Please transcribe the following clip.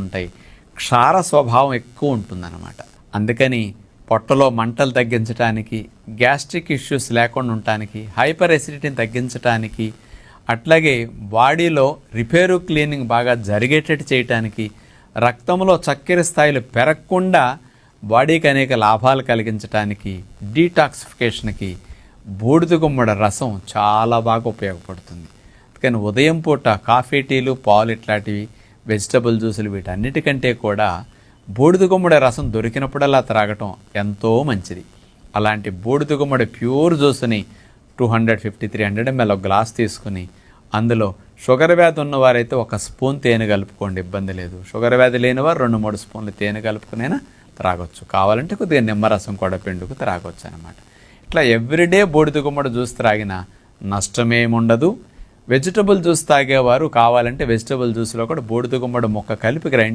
ఉంటాయి, క్షార స్వభావం ఎక్కువ ఉంటుందన్నమాట. అందుకని పొట్టలో మంటలు తగ్గించడానికి, గ్యాస్ట్రిక్ ఇష్యూస్ లేకుండా ఉండటానికి, హైపర్ ఎసిడిటీని తగ్గించడానికి, అట్లాగే బాడీలో రిపేరు క్లీనింగ్ బాగా జరిగేటట్టు చేయటానికి, రక్తంలో చక్కెర స్థాయిలు పెరగకుండా బాడీకి అనేక లాభాలు కలిగించడానికి, డీటాక్సిఫికేషన్కి బూడిద గుమ్మడి రసం చాలా బాగా ఉపయోగపడుతుంది. కానీ ఉదయం పూట కాఫీ, టీలు, పాలు ఇట్లాంటివి, వెజిటబుల్ జ్యూసులు వీటన్నిటికంటే కూడా బూడిద గుమ్మడి రసం దొరికినప్పుడల్లా త్రాగటం ఎంతో మంచిది. అలాంటి బూడిద గుమ్మడి ప్యూర్ జ్యూస్ని 250-300 ml ఒక గ్లాస్ తీసుకుని అందులో షుగర్ వ్యాధి ఉన్నవారైతే 1 స్పూన్ తేనె కలుపుకోండి, ఇబ్బంది లేదు. షుగర్ వ్యాధి లేనివారు 2-3 స్పూన్లు తేనె కలుపుకునైనా త్రాగొచ్చు. కావాలంటే కొద్దిగా నిమ్మరసం కూడా పిండుకు త్రాగొచ్చు అనమాట. ఇట్లా ఎవ్రీడే బూడిద గుమ్మడి జ్యూస్ త్రాగినా నష్టమేముండదు. వెజిటబుల్ జ్యూస్ తాగేవారు కావాలంటే వెజిటబుల్ జ్యూస్లో కూడా బూడిద గుమ్మడి ముక్క కలిపి గ్రైండ్